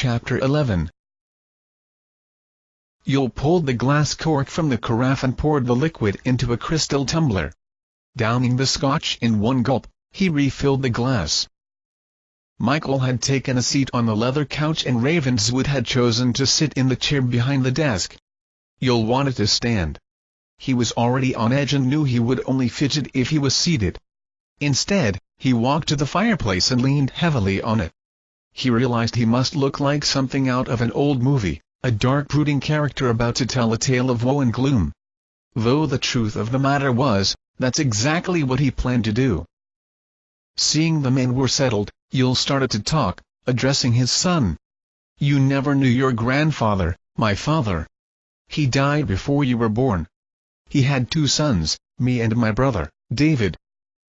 Chapter 11. Yul pulled the glass cork from the carafe and poured the liquid into a crystal tumbler. Downing the scotch in one gulp, he refilled the glass. Michael had taken a seat on the leather couch and Ravenswood had chosen to sit in the chair behind the desk. Yul wanted to stand. He was already on edge and knew he would only fidget if he was seated. Instead, he walked to the fireplace and leaned heavily on it. He realized he must look like something out of an old movie, a dark brooding character about to tell a tale of woe and gloom. Though the truth of the matter was, that's exactly what he planned to do. Seeing the men were settled, Yul started to talk, addressing his son. "You never knew your grandfather, my father. He died before you were born. He had 2 sons, me and my brother, David.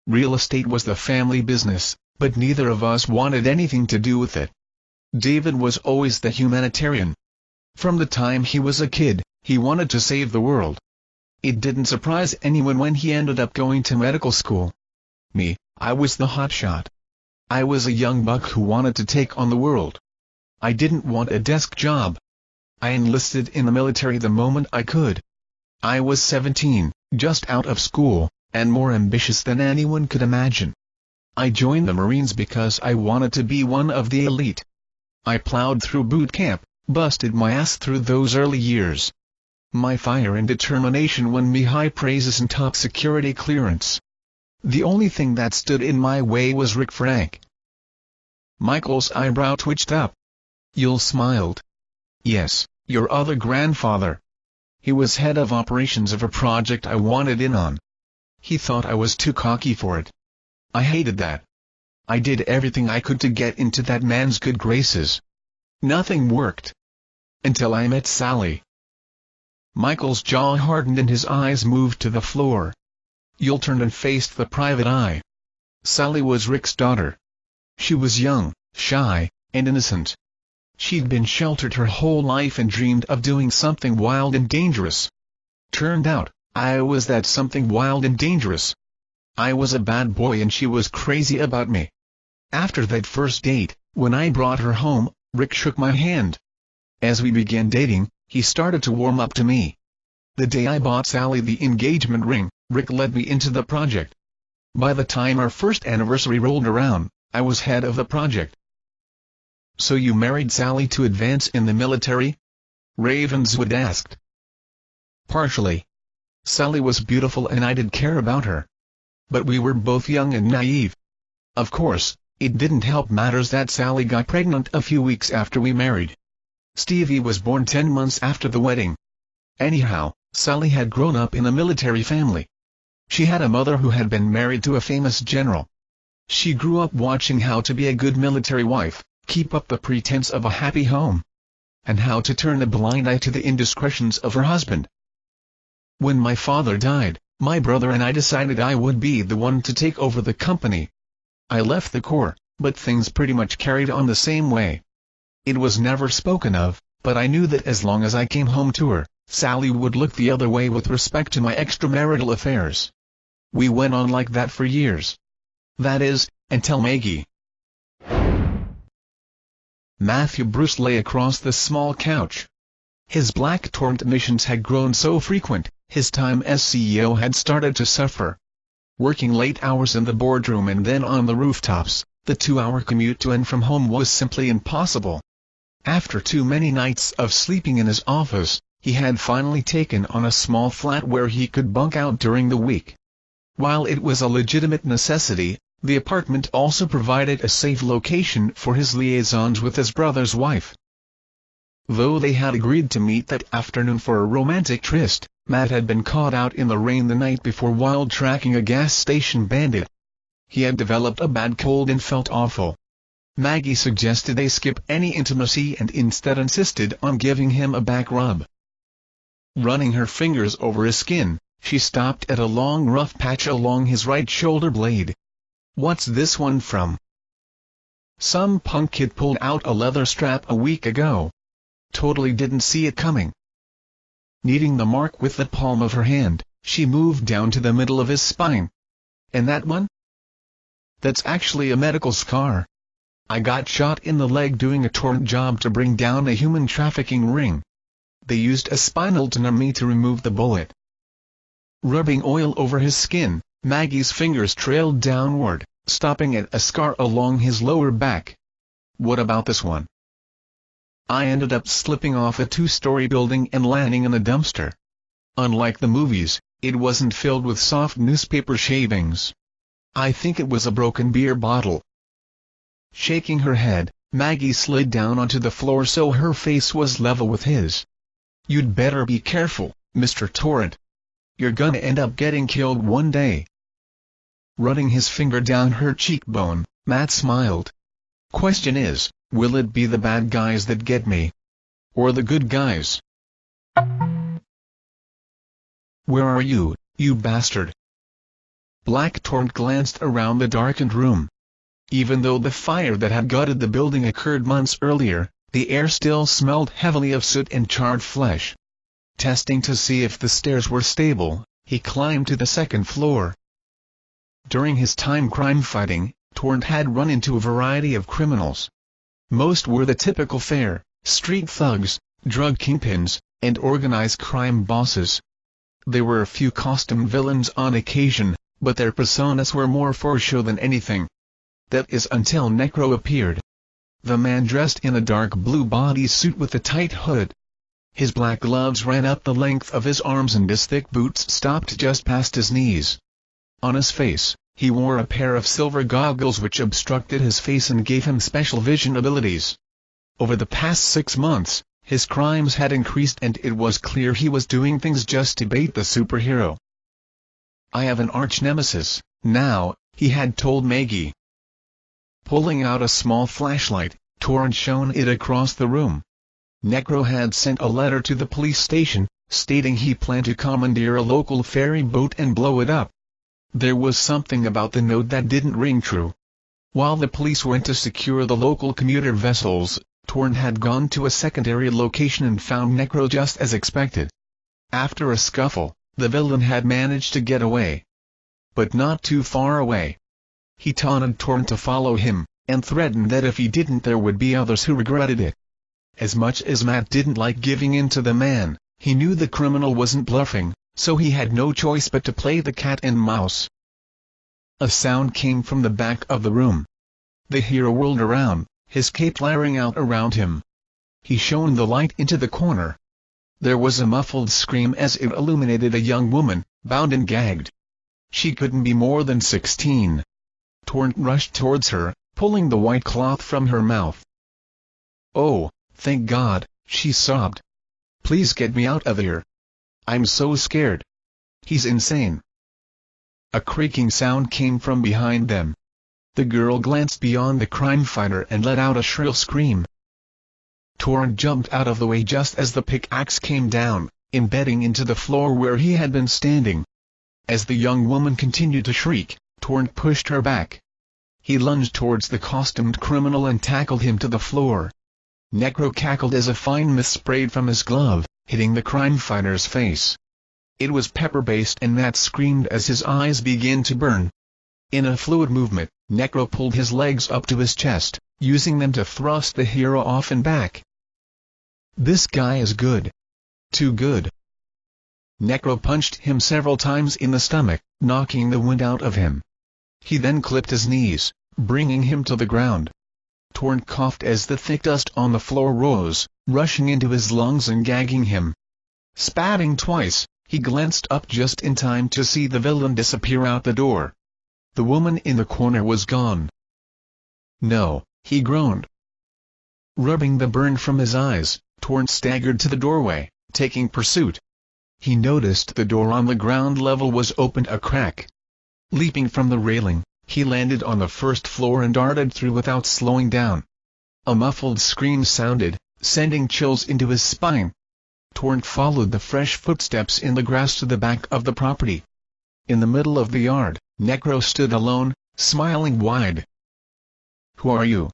Real estate was the family business, but neither of us wanted anything to do with it. David was always the humanitarian. From the time he was a kid, he wanted to save the world. It didn't surprise anyone when he ended up going to medical school. Me, I was the hotshot. I was a young buck who wanted to take on the world. I didn't want a desk job. I enlisted in the military the moment I could. I was 17, just out of school, and more ambitious than anyone could imagine. I joined the Marines because I wanted to be one of the elite. I plowed through boot camp, busted my ass through those early years. My fire and determination won me high praises and top security clearance. The only thing that stood in my way was Rick Frank." Michael's eyebrow twitched up. Yul smiled. "Yes, your other grandfather. He was head of operations of a project I wanted in on. He thought I was too cocky for it. I hated that. I did everything I could to get into that man's good graces. Nothing worked. Until I met Sally." Michael's jaw hardened and his eyes moved to the floor. Yul turned and faced the private eye. Sally was Rick's daughter. She was young, shy, and innocent. She'd been sheltered her whole life and dreamed of doing something wild and dangerous. Turned out, I was that something wild and dangerous. I was a bad boy and she was crazy about me. After that first date, when I brought her home, Rick shook my hand. As we began dating, he started to warm up to me. The day I bought Sally the engagement ring, Rick led me into the project. By the time our first anniversary rolled around, I was head of the project." "So you married Sally to advance in the military?" Ravenswood asked. "Partially. Sally was beautiful and I did care about her. But we were both young and naive. Of course, it didn't help matters that Sally got pregnant a few weeks after we married. Stevie was born 10 months after the wedding. Anyhow, Sally had grown up in a military family. She had a mother who had been married to a famous general. She grew up watching how to be a good military wife, keep up the pretense of a happy home, and how to turn a blind eye to the indiscretions of her husband. When my father died, my brother and I decided I would be the one to take over the company. I left the Corps, but things pretty much carried on the same way. It was never spoken of, but I knew that as long as I came home to her, Sally would look the other way with respect to my extramarital affairs. We went on like that for years. That is, until Maggie." Matthew Bruce lay across the small couch. His black torrent missions had grown so frequent, his time as CEO had started to suffer. Working late hours in the boardroom and then on the rooftops, the 2-hour commute to and from home was simply impossible. After too many nights of sleeping in his office, he had finally taken on a small flat where he could bunk out during the week. While it was a legitimate necessity, the apartment also provided a safe location for his liaisons with his brother's wife. Though they had agreed to meet that afternoon for a romantic tryst, Matt had been caught out in the rain the night before while tracking a gas station bandit. He had developed a bad cold and felt awful. Maggie suggested they skip any intimacy and instead insisted on giving him a back rub. Running her fingers over his skin, she stopped at a long rough patch along his right shoulder blade. "What's this one from?" "Some punk kid pulled out a leather strap a week ago. Totally didn't see it coming." Kneading the mark with the palm of her hand, she moved down to the middle of his spine. "And that one?" "That's actually a medical scar. I got shot in the leg doing a torrent job to bring down a human trafficking ring. They used a spinal to numb me to remove the bullet." Rubbing oil over his skin, Maggie's fingers trailed downward, stopping at a scar along his lower back. "What about this one?" "I ended up slipping off a 2-story building and landing in a dumpster. Unlike the movies, it wasn't filled with soft newspaper shavings. I think it was a broken beer bottle." Shaking her head, Maggie slid down onto the floor so her face was level with his. "You'd better be careful, Mr. Torrent. You're gonna end up getting killed one day." Running his finger down her cheekbone, Matt smiled. "Question is, will it be the bad guys that get me? Or the good guys?" "Where are you, you bastard?" Black Torrent glanced around the darkened room. Even though the fire that had gutted the building occurred months earlier, the air still smelled heavily of soot and charred flesh. Testing to see if the stairs were stable, he climbed to the second floor. During his time crime fighting, Torrent had run into a variety of criminals. Most were the typical fare, street thugs, drug kingpins, and organized crime bosses. There were a few costumed villains on occasion, but their personas were more for show than anything. That is until Necro appeared. The man dressed in a dark blue bodysuit with a tight hood. His black gloves ran up the length of his arms and his thick boots stopped just past his knees. On his face, he wore a pair of silver goggles which obstructed his face and gave him special vision abilities. Over the past 6 months, his crimes had increased and it was clear he was doing things just to bait the superhero. "I have an arch-nemesis, now," he had told Maggie. Pulling out a small flashlight, Torrent shone it across the room. Necro had sent a letter to the police station, stating he planned to commandeer a local ferry boat and blow it up. There was something about the note that didn't ring true. While the police went to secure the local commuter vessels, Torrent had gone to a secondary location and found Necro just as expected. After a scuffle, the villain had managed to get away. But not too far away. He taunted Torrent to follow him, and threatened that if he didn't there would be others who regretted it. As much as Matt didn't like giving in to the man, he knew the criminal wasn't bluffing, so he had no choice but to play the cat and mouse. A sound came from the back of the room. The hero whirled around, his cape flaring out around him. He shone the light into the corner. There was a muffled scream as it illuminated a young woman, bound and gagged. She couldn't be more than 16. Torrent rushed towards her, pulling the white cloth from her mouth. "Oh, thank God," she sobbed. "Please get me out of here. I'm so scared. He's insane." A creaking sound came from behind them. The girl glanced beyond the crime fighter and let out a shrill scream. Torrent jumped out of the way just as the pickaxe came down, embedding into the floor where he had been standing. As the young woman continued to shriek, Torrent pushed her back. He lunged towards the costumed criminal and tackled him to the floor. Necro cackled as a fine mist sprayed from his glove, hitting the crime fighter's face. It was pepper-based and Matt screamed as his eyes began to burn. In a fluid movement, Necro pulled his legs up to his chest, using them to thrust the hero off and back. "This guy is good. Too good." Necro punched him several times in the stomach, knocking the wind out of him. He then clipped his knees, bringing him to the ground. Torrent coughed as the thick dust on the floor rose, rushing into his lungs and gagging him. Spatting twice, he glanced up just in time to see the villain disappear out the door. The woman in the corner was gone. "No," he groaned. Rubbing the burn from his eyes, Torrent staggered to the doorway, taking pursuit. He noticed the door on the ground level was opened a crack. Leaping from the railing, he landed on the first floor and darted through without slowing down. A muffled scream sounded, sending chills into his spine. Torrent followed the fresh footsteps in the grass to the back of the property. In the middle of the yard, Necro stood alone, smiling wide. "Who are you?"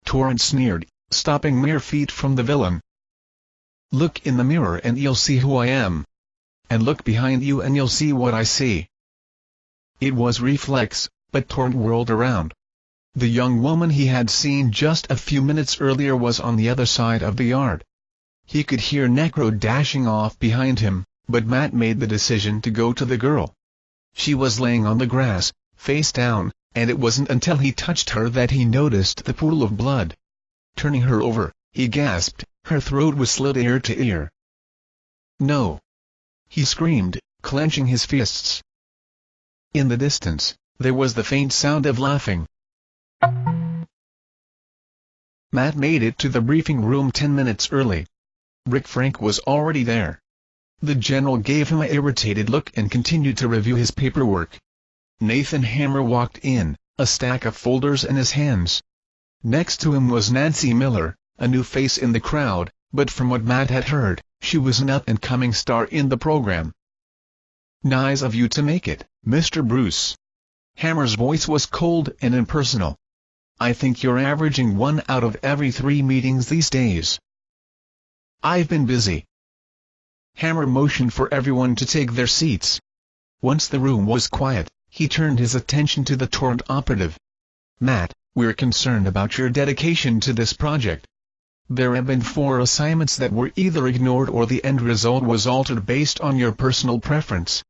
Torrent sneered, stopping mere feet from the villain. "Look in the mirror and you'll see who I am. And look behind you and you'll see what I see." It was reflex, but Torrent whirled around. The young woman he had seen just a few minutes earlier was on the other side of the yard. He could hear Necro dashing off behind him, but Matt made the decision to go to the girl. She was laying on the grass, face down, and it wasn't until he touched her that he noticed the pool of blood. Turning her over, he gasped, her throat was slit ear to ear. "No!" he screamed, clenching his fists. In the distance, there was the faint sound of laughing. Matt made it to the briefing room 10 minutes early. Rick Frank was already there. The general gave him an irritated look and continued to review his paperwork. Nathan Hammer walked in, a stack of folders in his hands. Next to him was Nancy Miller, a new face in the crowd, but from what Matt had heard, she was an up-and-coming star in the program. "Nice of you to make it, Mr. Bruce." Hammer's voice was cold and impersonal. "I think you're averaging 1 out of every 3 meetings these days." "I've been busy." Hammer motioned for everyone to take their seats. Once the room was quiet, he turned his attention to the torrent operative. "Matt, we're concerned about your dedication to this project. There have been 4 assignments that were either ignored or the end result was altered based on your personal preference.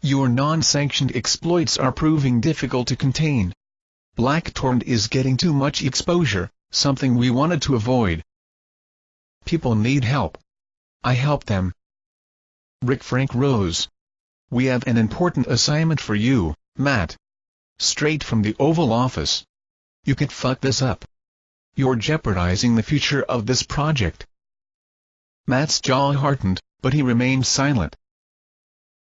Your non-sanctioned exploits are proving difficult to contain. Blackthorn is getting too much exposure, something we wanted to avoid. People need help. I help them." Rick Frank rose. "We have an important assignment for you, Matt. Straight from the Oval Office. You could fuck this up. You're jeopardizing the future of this project." Matt's jaw hardened, but he remained silent.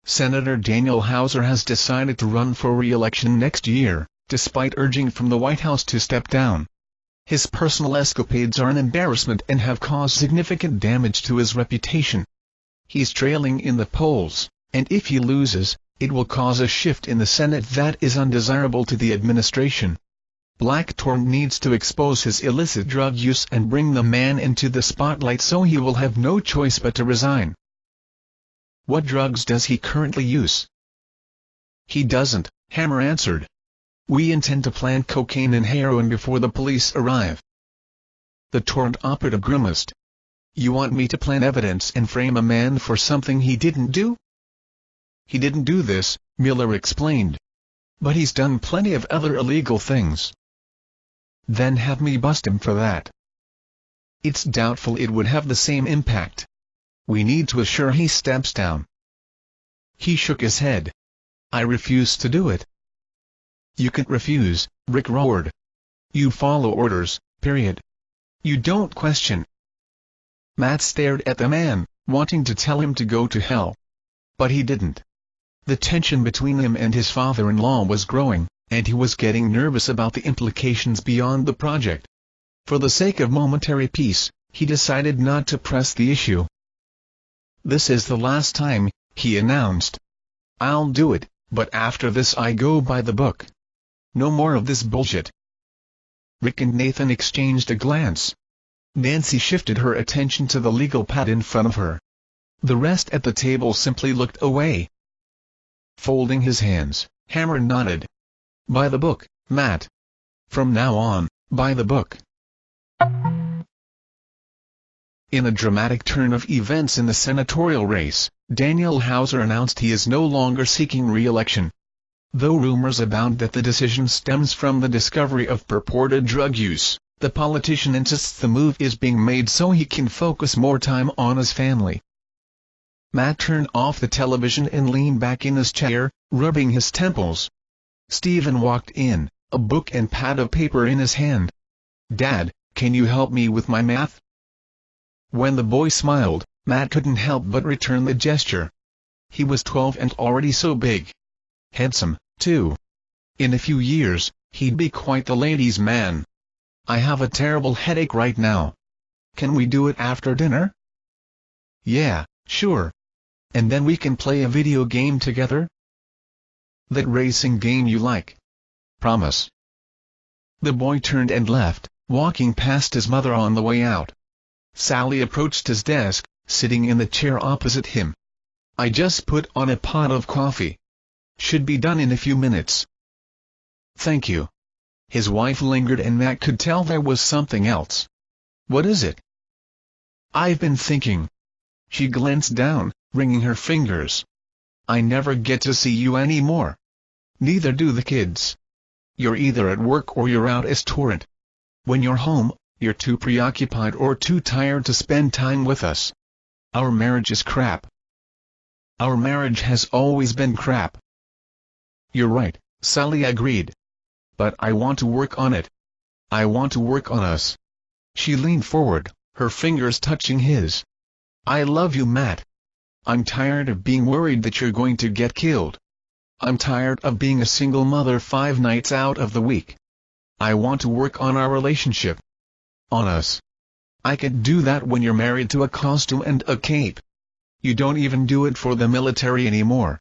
"Senator Daniel Hauser has decided to run for re-election next year, despite urging from the White House to step down. His personal escapades are an embarrassment and have caused significant damage to his reputation. He's trailing in the polls, and if he loses, it will cause a shift in the Senate that is undesirable to the administration. Blackthorn needs to expose his illicit drug use and bring the man into the spotlight so he will have no choice but to resign." "What drugs does he currently use?" "He doesn't," Hammer answered. "We intend to plant cocaine and heroin before the police arrive." The torrent operative grimaced. "You want me to plant evidence and frame a man for something he didn't do?" "He didn't do this," Miller explained. "But he's done plenty of other illegal things." "Then have me bust him for that." "It's doubtful it would have the same impact. We need to assure he steps down." He shook his head. "I refuse to do it." "You can't refuse," Rick roared. "You follow orders, period. You don't question." Matt stared at the man, wanting to tell him to go to hell. But he didn't. The tension between him and his father-in-law was growing, and he was getting nervous about the implications beyond the project. For the sake of momentary peace, he decided not to press the issue. "This is the last time," he announced. "I'll do it, but after this I go by the book. No more of this bullshit." Rick and Nathan exchanged a glance. Nancy shifted her attention to the legal pad in front of her. The rest at the table simply looked away. Folding his hands, Hammer nodded. "By the book, Matt. From now on, by the book." In a dramatic turn of events in the senatorial race, Daniel Hauser announced he is no longer seeking re-election. Though rumors abound that the decision stems from the discovery of purported drug use, the politician insists the move is being made so he can focus more time on his family. Matt turned off the television and leaned back in his chair, rubbing his temples. Stephen walked in, a book and pad of paper in his hand. "Dad, can you help me with my math?" When the boy smiled, Matt couldn't help but return the gesture. He was 12 and already so big. Handsome, too. In a few years, he'd be quite the ladies' man. "I have a terrible headache right now. Can we do it after dinner?" "Yeah, sure. And then we can play a video game together?" "That racing game you like." "Promise." The boy turned and left, walking past his mother on the way out. Sally approached his desk, sitting in the chair opposite him. "I just put on a pot of coffee. Should be done in a few minutes." "Thank you." His wife lingered and Matt could tell there was something else. "What is it?" "I've been thinking." She glanced down, wringing her fingers. "I never get to see you anymore. Neither do the kids. You're either at work or you're out as torrent. When you're home, you're too preoccupied or too tired to spend time with us. Our marriage is crap." "Our marriage has always been crap." "You're right," Sally agreed. "But I want to work on it. I want to work on us." She leaned forward, her fingers touching his. "I love you, Matt. I'm tired of being worried that you're going to get killed. I'm tired of being a single mother 5 nights out of the week. I want to work on our relationship. On us. I can do that when you're married to a costume and a cape. You don't even do it for the military anymore."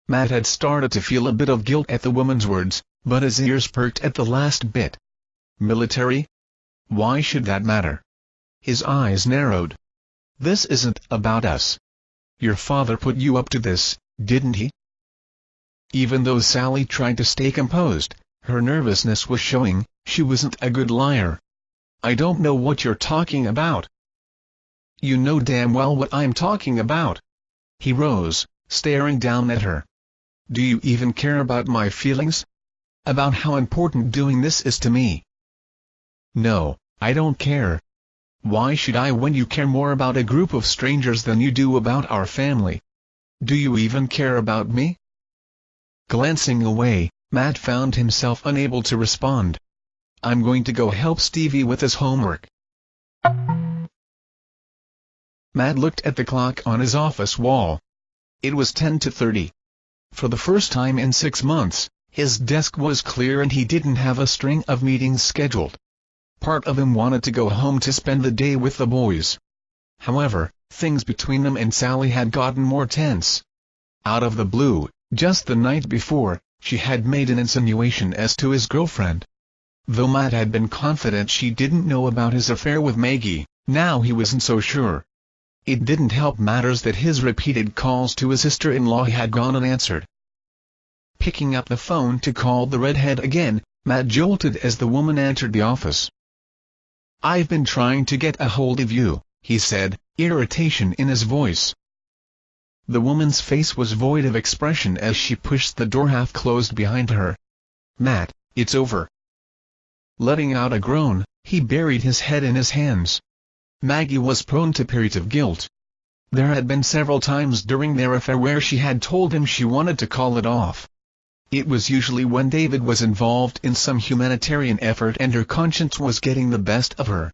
Matt had started to feel a bit of guilt at the woman's words, but his ears perked at the last bit. "Military? Why should that matter?" His eyes narrowed. "This isn't about us. Your father put you up to this, didn't he?" Even though Sally tried to stay composed, her nervousness was showing. She wasn't a good liar. "I don't know what you're talking about." "You know damn well what I'm talking about." He rose, staring down at her. "Do you even care about my feelings? About how important doing this is to me?" "No, I don't care. Why should I when you care more about a group of strangers than you do about our family? Do you even care about me?" Glancing away, Matt found himself unable to respond. "I'm going to go help Stevie with his homework." Matt looked at the clock on his office wall. It was 10:30. For the first time in 6 months, his desk was clear and he didn't have a string of meetings scheduled. Part of him wanted to go home to spend the day with the boys. However, things between them and Sally had gotten more tense. Out of the blue, just the night before, she had made an insinuation as to his girlfriend. Though Matt had been confident she didn't know about his affair with Maggie, now he wasn't so sure. It didn't help matters that his repeated calls to his sister-in-law had gone unanswered. Picking up the phone to call the redhead again, Matt jolted as the woman entered the office. "I've been trying to get a hold of you," he said, irritation in his voice. The woman's face was void of expression as she pushed the door half closed behind her. "Matt, it's over." Letting out a groan, he buried his head in his hands. Maggie was prone to periods of guilt. There had been several times during their affair where she had told him she wanted to call it off. It was usually when David was involved in some humanitarian effort and her conscience was getting the best of her.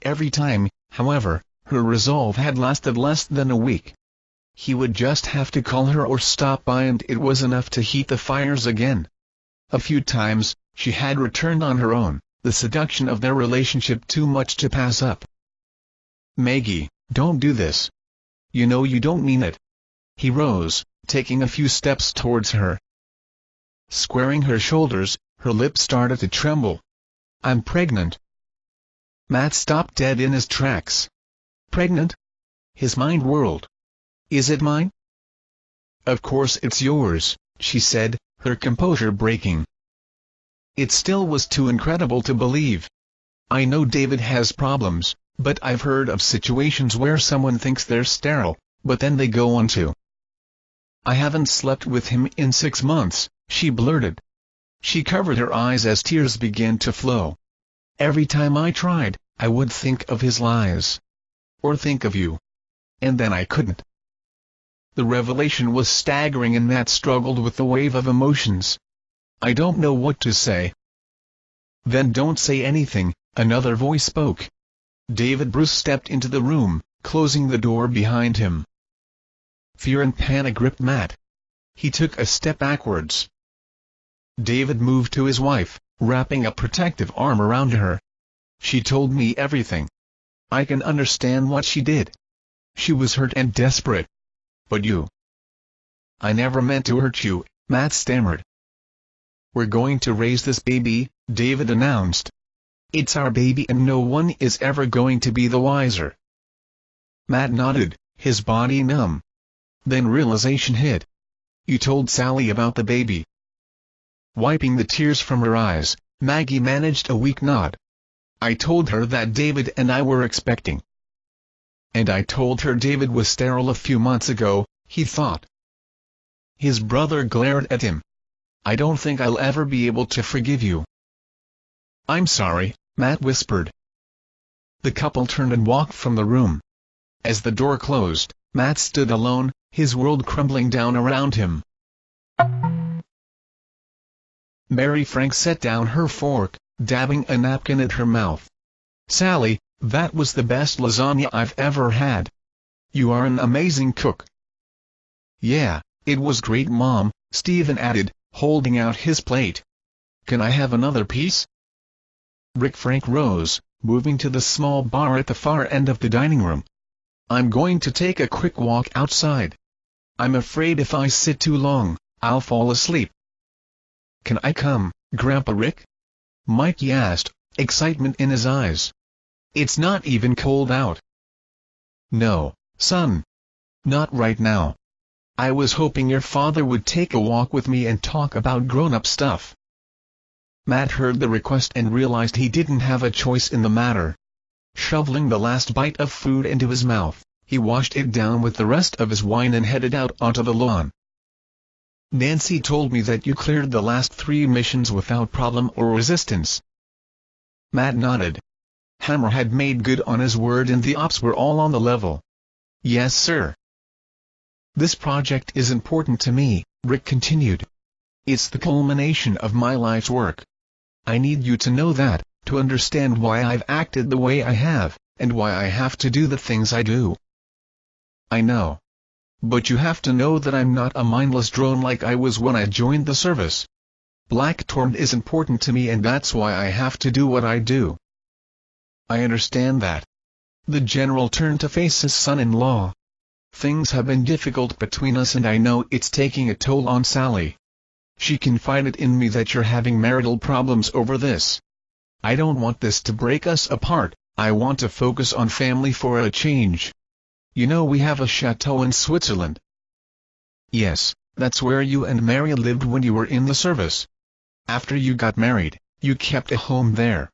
Every time, however, her resolve had lasted less than a week. He would just have to call her or stop by and it was enough to heat the fires again. A few times, she had returned on her own, the seduction of their relationship too much to pass up. "Maggie, don't do this. You know you don't mean it." He rose, taking a few steps towards her. Squaring her shoulders, her lips started to tremble. "I'm pregnant." Matt stopped dead in his tracks. "Pregnant?" His mind whirled. "Is it mine?" "Of course it's yours," she said, her composure breaking. It still was too incredible to believe. "I know David has problems, but I've heard of situations where someone thinks they're sterile, but then they go on to." "I haven't slept with him in 6 months, she blurted. She covered her eyes as tears began to flow. "Every time I tried, I would think of his lies. Or think of you. And then I couldn't." The revelation was staggering and Matt struggled with the wave of emotions. "I don't know what to say." "Then don't say anything," another voice spoke. David Bruce stepped into the room, closing the door behind him. Fear and panic gripped Matt. He took a step backwards. David moved to his wife, wrapping a protective arm around her. "She told me everything. I can understand what she did. She was hurt and desperate. But you—" "I never meant to hurt you," Matt stammered. "We're going to raise this baby," David announced. "It's our baby and no one is ever going to be the wiser." Matt nodded, his body numb. Then realization hit. "You told Sally about the baby." Wiping the tears from her eyes, Maggie managed a weak nod. I told her that David and I were expecting. And I told her David was sterile a few months ago, he thought. His brother glared at him. I don't think I'll ever be able to forgive you. I'm sorry, Matt whispered. The couple turned and walked from the room. As the door closed, Matt stood alone, his world crumbling down around him. Mary Frank set down her fork, dabbing a napkin at her mouth. Sally, that was the best lasagna I've ever had. You are an amazing cook. Yeah, it was great, Mom, Stephen added, holding out his plate. Can I have another piece? Rick Frank rose, moving to the small bar at the far end of the dining room. I'm going to take a quick walk outside. I'm afraid if I sit too long, I'll fall asleep. Can I come, Grandpa Rick? Mikey asked, excitement in his eyes. It's not even cold out. No, son. Not right now. I was hoping your father would take a walk with me and talk about grown-up stuff. Matt heard the request and realized he didn't have a choice in the matter. Shoveling the last bite of food into his mouth, he washed it down with the rest of his wine and headed out onto the lawn. Nancy told me that you cleared the last 3 missions without problem or resistance. Matt nodded. Hammer had made good on his word and the ops were all on the level. Yes, sir. This project is important to me, Rick continued. It's the culmination of my life's work. I need you to know that, to understand why I've acted the way I have, and why I have to do the things I do. I know. But you have to know that I'm not a mindless drone like I was when I joined the service. Blackthorn is important to me and that's why I have to do what I do. I understand that. The general turned to face his son-in-law. Things have been difficult between us and I know it's taking a toll on Sally. She confided in me that you're having marital problems over this. I don't want this to break us apart, I want to focus on family for a change. You know we have a chateau in Switzerland. Yes, that's where you and Mary lived when you were in the service. After you got married, you kept a home there.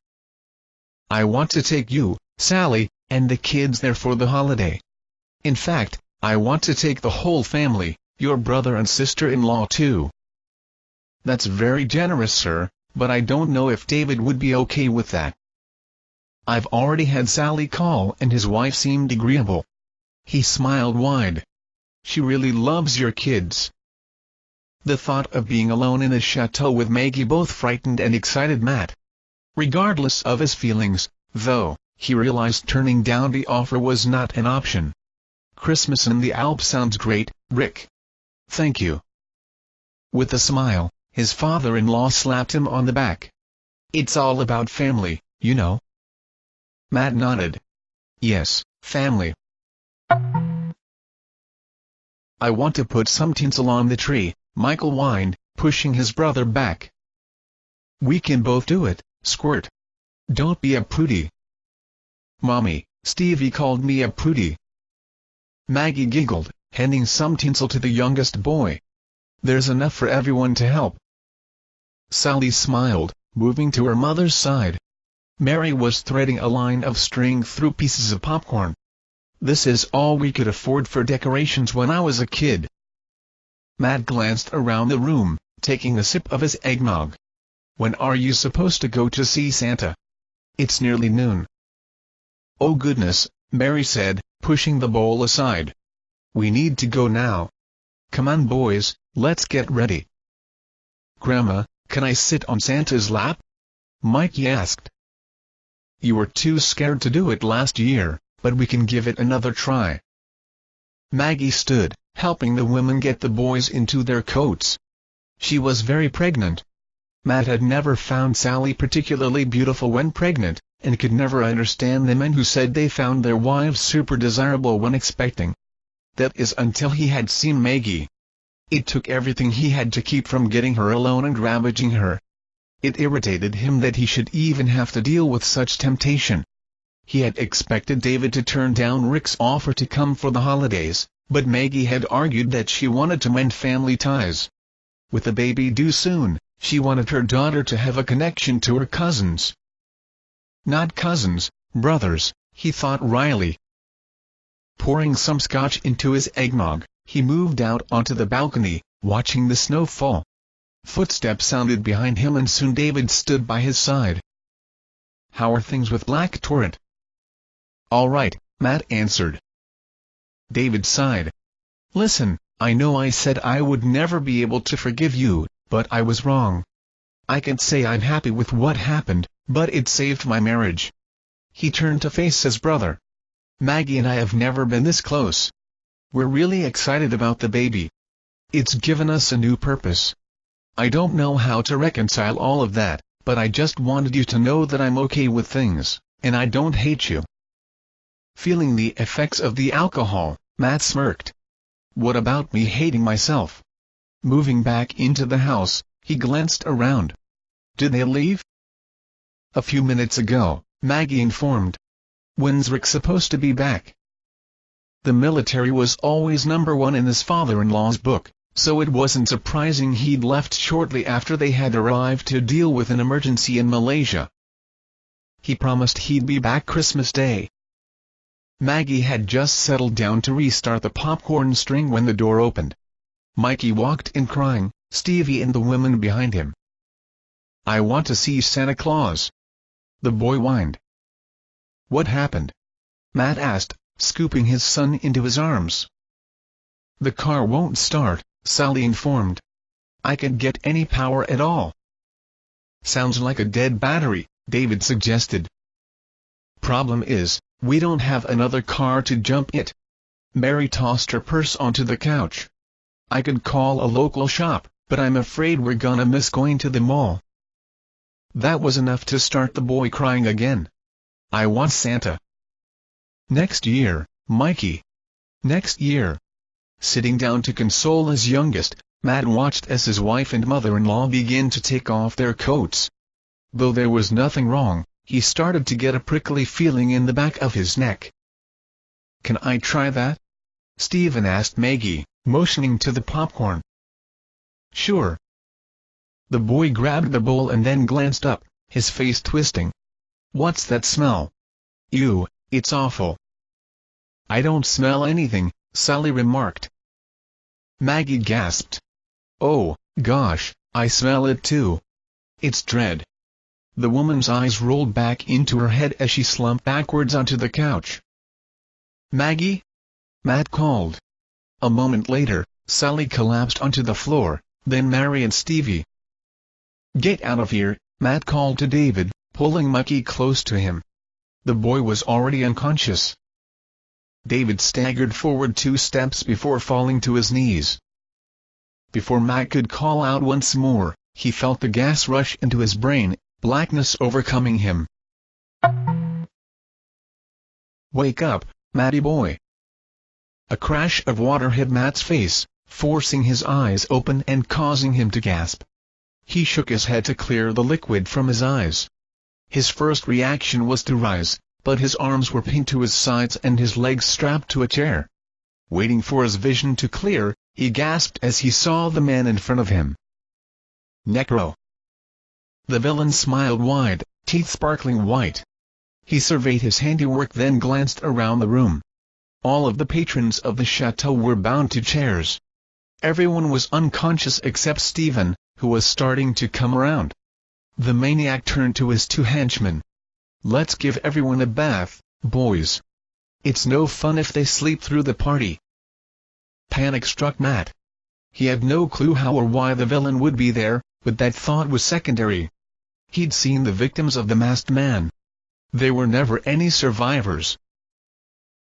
I want to take you, Sally, and the kids there for the holiday. In fact, I want to take the whole family, your brother and sister-in-law too. That's very generous, sir, but I don't know if David would be okay with that. I've already had Sally call and his wife seemed agreeable. He smiled wide. She really loves your kids. The thought of being alone in a chateau with Maggie both frightened and excited Matt. Regardless of his feelings, though, he realized turning down the offer was not an option. Christmas in the Alps sounds great, Rick. Thank you. With a smile, his father-in-law slapped him on the back. It's all about family, you know. Matt nodded. Yes, family. I want to put some tinsel on the tree, Michael whined, pushing his brother back. We can both do it, Squirt. Don't be a prudy. Mommy, Stevie called me a prudy. Maggie giggled, handing some tinsel to the youngest boy. There's enough for everyone to help. Sally smiled, moving to her mother's side. Mary was threading a line of string through pieces of popcorn. This is all we could afford for decorations when I was a kid. Matt glanced around the room, taking a sip of his eggnog. When are you supposed to go to see Santa? It's nearly noon. Oh goodness, Mary said, pushing the bowl aside. We need to go now. Come on boys, let's get ready. Grandma, can I sit on Santa's lap? Mikey asked. You were too scared to do it last year, but we can give it another try. Maggie stood, helping the women get the boys into their coats. She was very pregnant. Matt had never found Sally particularly beautiful when pregnant, and could never understand the men who said they found their wives super desirable when expecting. That is until he had seen Maggie. It took everything he had to keep from getting her alone and ravaging her. It irritated him that he should even have to deal with such temptation. He had expected David to turn down Rick's offer to come for the holidays, but Maggie had argued that she wanted to mend family ties. With the baby due soon, She wanted her daughter to have a connection to her cousins. Not cousins, brothers, he thought wryly. Pouring some scotch into his eggnog, he moved out onto the balcony, watching the snow fall. Footsteps sounded behind him and soon David stood by his side. "How are things with Black Torrent?" "All right," Matt answered. David sighed. "Listen, I know I said I would never be able to forgive you, but I was wrong. I can't say I'm happy with what happened, but it saved my marriage." He turned to face his brother. "Maggie and I have never been this close. We're really excited about the baby. It's given us a new purpose. I don't know how to reconcile all of that, but I just wanted you to know that I'm okay with things, and I don't hate you." Feeling the effects of the alcohol, Matt smirked. "What about me hating myself?" Moving back into the house, he glanced around. "Did they leave?" "A few minutes ago," Maggie informed. "When's Rick supposed to be back?" The military was always number one in his father-in-law's book, so it wasn't surprising he'd left shortly after they had arrived to deal with an emergency in Malaysia. He promised he'd be back Christmas Day. Maggie had just settled down to restart the popcorn string when the door opened. Mikey walked in crying, Stevie and the women behind him. "I want to see Santa Claus," the boy whined. "What happened?" Matt asked, scooping his son into his arms. "The car won't start," Sally informed. "I can't get any power at all." "Sounds like a dead battery," David suggested. "Problem is, we don't have another car to jump it." Mary tossed her purse onto the couch. "I could call a local shop, but I'm afraid we're gonna miss going to the mall." That was enough to start the boy crying again. "I want Santa." "Next year, Mikey. Next year." Sitting down to console his youngest, Matt watched as his wife and mother-in-law began to take off their coats. Though there was nothing wrong, he started to get a prickly feeling in the back of his neck. "Can I try that?" Stephen asked Maggie, motioning to the popcorn. "Sure." The boy grabbed the bowl and then glanced up, his face twisting. "What's that smell?" "Ew, it's awful." "I don't smell anything," Sally remarked. Maggie gasped. "Oh, gosh, I smell it too. It's dread." The woman's eyes rolled back into her head as she slumped backwards onto the couch. "Maggie?" Matt called. A moment later, Sally collapsed onto the floor, then Mary and Stevie. "Get out of here," Matt called to David, pulling Mikey close to him. The boy was already unconscious. David staggered forward 2 steps before falling to his knees. Before Matt could call out once more, he felt the gas rush into his brain, blackness overcoming him. "Wake up, Matty boy." A crash of water hit Matt's face, forcing his eyes open and causing him to gasp. He shook his head to clear the liquid from his eyes. His first reaction was to rise, but his arms were pinned to his sides and his legs strapped to a chair. Waiting for his vision to clear, he gasped as he saw the man in front of him. "Necro." The villain smiled wide, teeth sparkling white. He surveyed his handiwork then glanced around the room. All of the patrons of the chateau were bound to chairs. Everyone was unconscious except Stephen, who was starting to come around. The maniac turned to his 2 henchmen. "Let's give everyone a bath, boys. It's no fun if they sleep through the party." Panic struck Matt. He had no clue how or why the villain would be there, but that thought was secondary. He'd seen the victims of the masked man. There were never any survivors.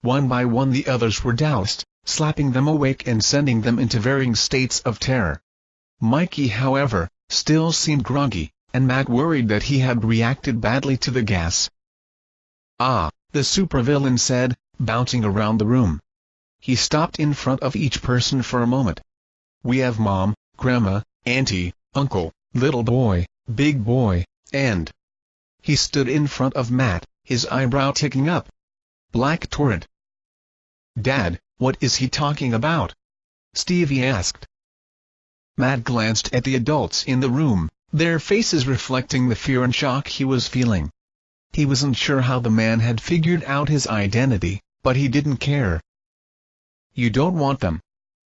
One by one the others were doused, slapping them awake and sending them into varying states of terror. Mikey, however, still seemed groggy, and Matt worried that he had reacted badly to the gas. "Ah," the supervillain said, bouncing around the room. He stopped in front of each person for a moment. "We have Mom, Grandma, Auntie, Uncle, little boy, big boy, and..." He stood in front of Matt, his eyebrow ticking up. "Black Torrent." "Dad, what is he talking about?" Stevie asked. Matt glanced at the adults in the room, their faces reflecting the fear and shock he was feeling. He wasn't sure how the man had figured out his identity, but he didn't care. "You don't want them.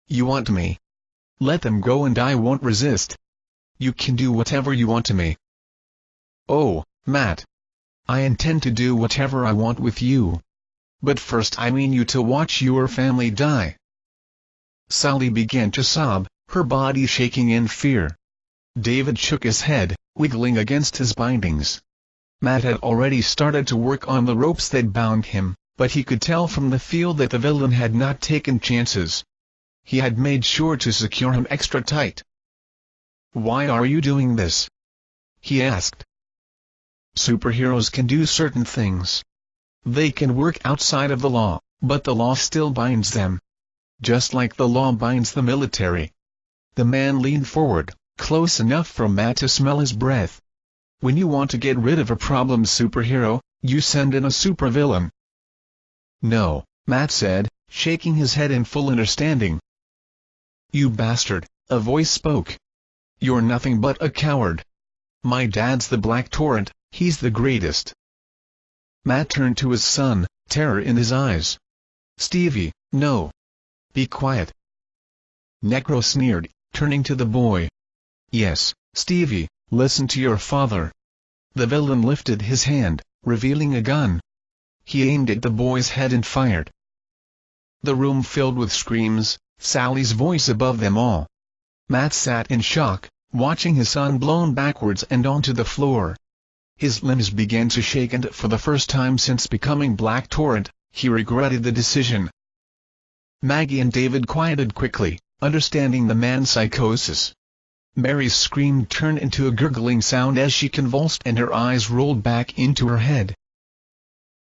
You want me. Let them go and I won't resist. You can do whatever you want to me." "Oh, Matt. I intend to do whatever I want with you. But first I mean you to watch your family die." Sally began to sob, her body shaking in fear. David shook his head, wiggling against his bindings. Matt had already started to work on the ropes that bound him, but he could tell from the feel that the villain had not taken chances. He had made sure to secure him extra tight. "Why are you doing this?" he asked. "Superheroes can do certain things. They can work outside of the law, but the law still binds them. Just like the law binds the military." The man leaned forward, close enough for Matt to smell his breath. "When you want to get rid of a problem superhero, you send in a supervillain." "No," Matt said, shaking his head in full understanding. "You bastard," a voice spoke. "You're nothing but a coward. My dad's the Black Torrent, he's the greatest." Matt turned to his son, terror in his eyes. "Stevie, no. Be quiet." Necro sneered, turning to the boy. "Yes, Stevie, listen to your father." The villain lifted his hand, revealing a gun. He aimed at the boy's head and fired. The room filled with screams, Sally's voice above them all. Matt sat in shock, watching his son blown backwards and onto the floor. His limbs began to shake and for the first time since becoming Black Torrent, he regretted the decision. Maggie and David quieted quickly, understanding the man's psychosis. Mary's scream turned into a gurgling sound as she convulsed and her eyes rolled back into her head.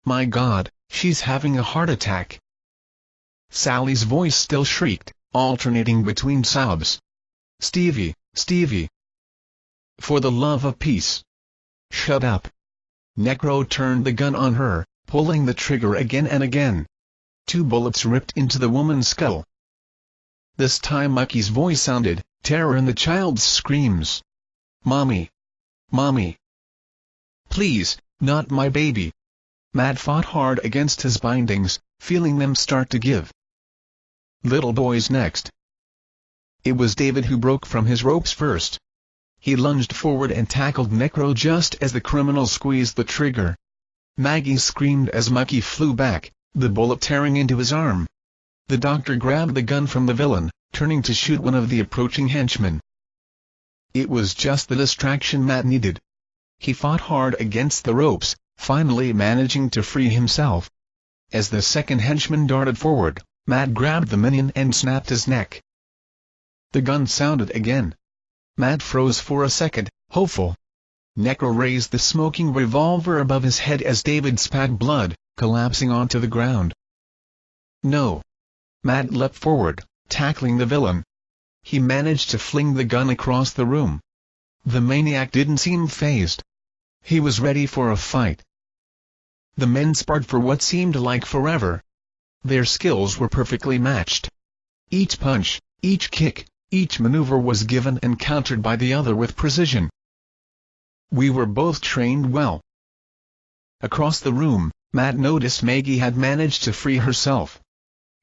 "My God, she's having a heart attack." Sally's voice still shrieked, alternating between sobs. "Stevie, Stevie. For the love of peace. Shut up." Necro turned the gun on her, pulling the trigger again and again. 2 bullets ripped into the woman's skull. This time Mikey's voice sounded, terror in the child's screams. "Mommy! Mommy! Please, not my baby!" Matt fought hard against his bindings, feeling them start to give. Little boys next. It was David who broke from his ropes first. He lunged forward and tackled Necro just as the criminal squeezed the trigger. Maggie screamed as Mikey flew back, the bullet tearing into his arm. The doctor grabbed the gun from the villain, turning to shoot one of the approaching henchmen. It was just the distraction Matt needed. He fought hard against the ropes, finally managing to free himself. As the second henchman darted forward, Matt grabbed the minion and snapped his neck. The gun sounded again. Matt froze for a second, hopeful. Necro raised the smoking revolver above his head as David spat blood, collapsing onto the ground. "No." Matt leapt forward, tackling the villain. He managed to fling the gun across the room. The maniac didn't seem fazed. He was ready for a fight. The men sparred for what seemed like forever. Their skills were perfectly matched. Each punch, each kick, each maneuver was given and countered by the other with precision. We were both trained well. Across the room, Matt noticed Maggie had managed to free herself.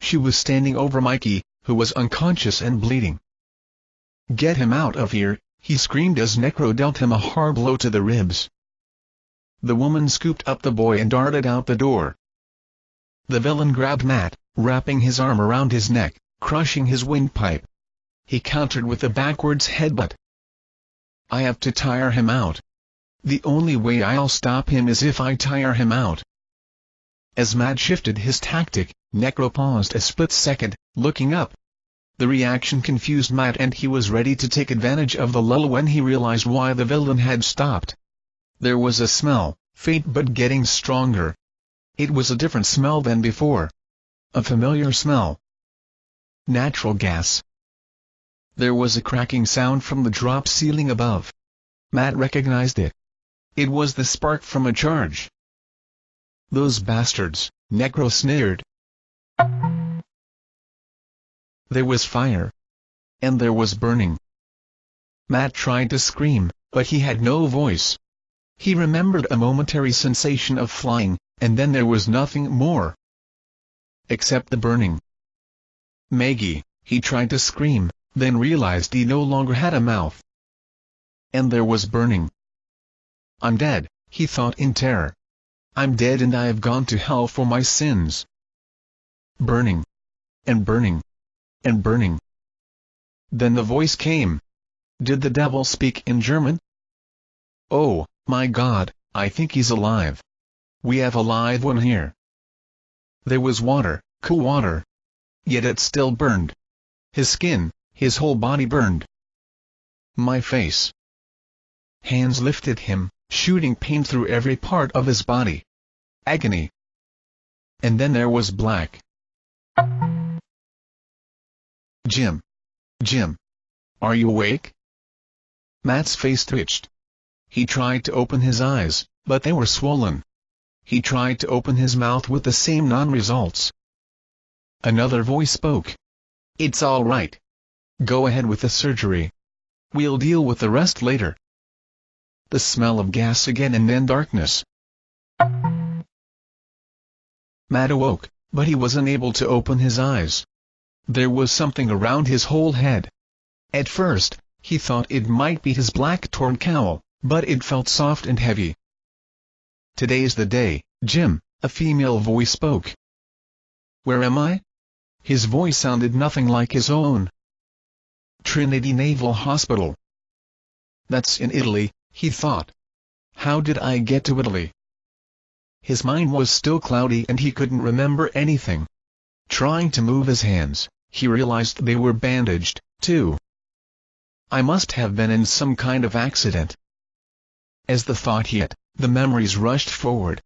She was standing over Mikey, who was unconscious and bleeding. "Get him out of here," he screamed as Necro dealt him a hard blow to the ribs. The woman scooped up the boy and darted out the door. The villain grabbed Matt, wrapping his arm around his neck, crushing his windpipe. He countered with a backwards headbutt. "I have to tire him out. The only way I'll stop him is if I tire him out." As Matt shifted his tactic, Necro paused a split second, looking up. The reaction confused Matt and he was ready to take advantage of the lull when he realized why the villain had stopped. There was a smell, faint but getting stronger. It was a different smell than before. A familiar smell. Natural gas. There was a cracking sound from the drop ceiling above. Matt recognized it. It was the spark from a charge. "Those bastards," Necro sneered. There was fire. And there was burning. Matt tried to scream, but he had no voice. He remembered a momentary sensation of flying, and then there was nothing more. Except the burning. Maggie, he tried to scream, then realized he no longer had a mouth. And there was burning. I'm dead, he thought in terror. I'm dead and I have gone to hell for my sins. Burning. And burning. And burning. Then the voice came. Did the devil speak in German? Oh, my God, I think he's alive. We have a live one here. There was water, cool water. Yet it still burned. His skin, his whole body burned. My face. Hands lifted him, shooting pain through every part of his body. Agony. And then there was black. Jim. Jim. Are you awake? Matt's face twitched. He tried to open his eyes, but they were swollen. He tried to open his mouth with the same non-results. Another voice spoke. It's all right. Go ahead with the surgery. We'll deal with the rest later. The smell of gas again and then darkness. Matt awoke, but he was unable to open his eyes. There was something around his whole head. At first, he thought it might be his black torn cowl, but it felt soft and heavy. Today's the day, Jim, a female voice spoke. Where am I? His voice sounded nothing like his own. Trinity Naval Hospital. That's in Italy, he thought. How did I get to Italy? His mind was still cloudy and he couldn't remember anything. Trying to move his hands, he realized they were bandaged, too. I must have been in some kind of accident. As the thought hit, the memories rushed forward.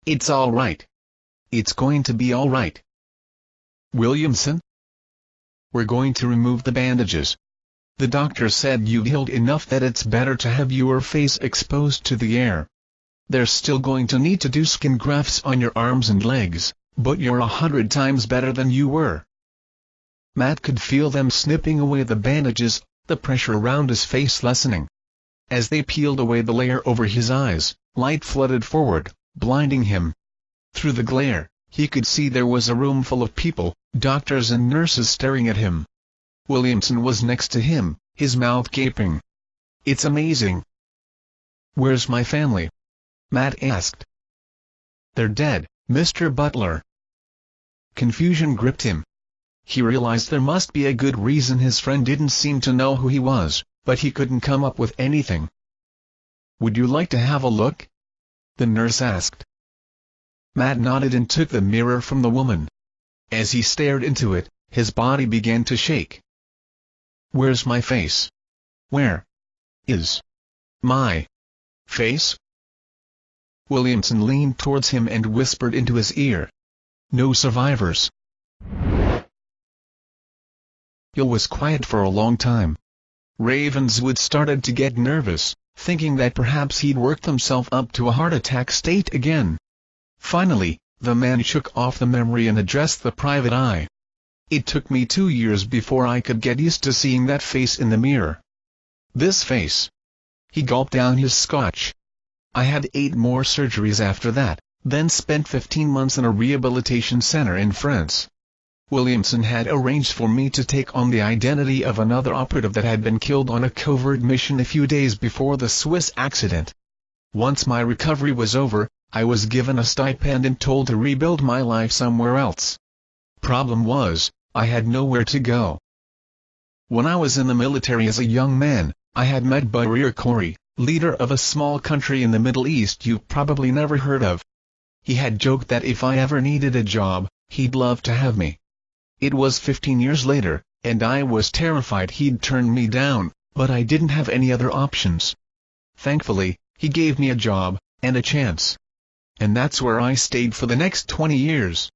It's all right. It's going to be all right. Williamson? We're going to remove the bandages. The doctor said you've healed enough that it's better to have your face exposed to the air. They're still going to need to do skin grafts on your arms and legs, but you're 100 times better than you were. Matt could feel them snipping away the bandages, the pressure around his face lessening. As they peeled away the layer over his eyes, light flooded forward, blinding him. Through the glare, he could see there was a room full of people, doctors and nurses staring at him. Williamson was next to him, his mouth gaping. It's amazing. Where's my family? Matt asked. They're dead, Mr. Butler. Confusion gripped him. He realized there must be a good reason his friend didn't seem to know who he was, but he couldn't come up with anything. Would you like to have a look? The nurse asked. Matt nodded and took the mirror from the woman. As he stared into it, his body began to shake. Where's my face? Where is my face? Williamson leaned towards him and whispered into his ear. No survivors. He was quiet for a long time. Ravenswood started to get nervous, thinking that perhaps he'd worked himself up to a heart attack state again. Finally, the man shook off the memory and addressed the private eye. It took me 2 years before I could get used to seeing that face in the mirror. This face. He gulped down his scotch. I had 8 more surgeries after that, then spent 15 months in a rehabilitation center in France. Williamson had arranged for me to take on the identity of another operative that had been killed on a covert mission a few days before the Swiss accident. Once my recovery was over, I was given a stipend and told to rebuild my life somewhere else. Problem was, I had nowhere to go. When I was in the military as a young man, I had met Barir Khoury, leader of a small country in the Middle East you've probably never heard of. He had joked that if I ever needed a job, he'd love to have me. It was 15 years later, and I was terrified he'd turn me down, but I didn't have any other options. Thankfully, he gave me a job, and a chance. And that's where I stayed for the next 20 years.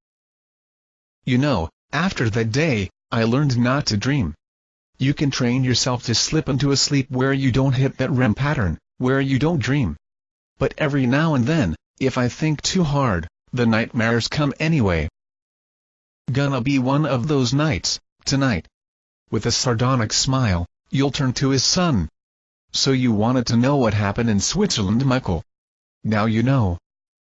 You know, after that day, I learned not to dream. You can train yourself to slip into a sleep where you don't hit that REM pattern, where you don't dream. But every now and then, if I think too hard, the nightmares come anyway. Gonna be one of those nights, tonight. With a sardonic smile, you'll turn to his son. So you wanted to know what happened in Switzerland, Michael? Now you know.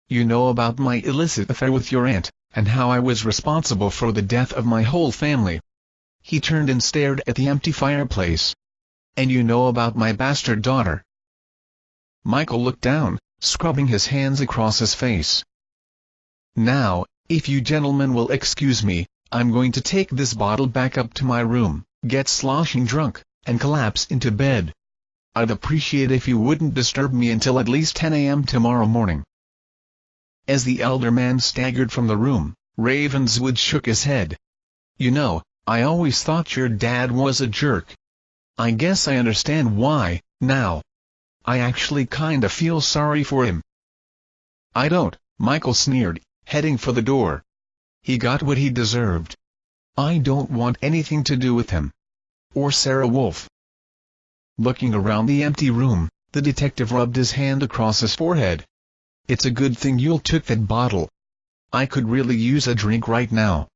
You know about my illicit affair with your aunt, and how I was responsible for the death of my whole family. He turned and stared at the empty fireplace. And you know about my bastard daughter. Michael looked down, scrubbing his hands across his face. Now, if you gentlemen will excuse me, I'm going to take this bottle back up to my room, get sloshing drunk, and collapse into bed. I'd appreciate if you wouldn't disturb me until at least 10 a.m. tomorrow morning. As the elder man staggered from the room, Ravenswood shook his head. You know, I always thought your dad was a jerk. I guess I understand why, now. I actually kinda feel sorry for him. I don't, Michael sneered, heading for the door. He got what he deserved. I don't want anything to do with him. Or Sarah Wolf. Looking around the empty room, the detective rubbed his hand across his forehead. It's a good thing you took that bottle. I could really use a drink right now.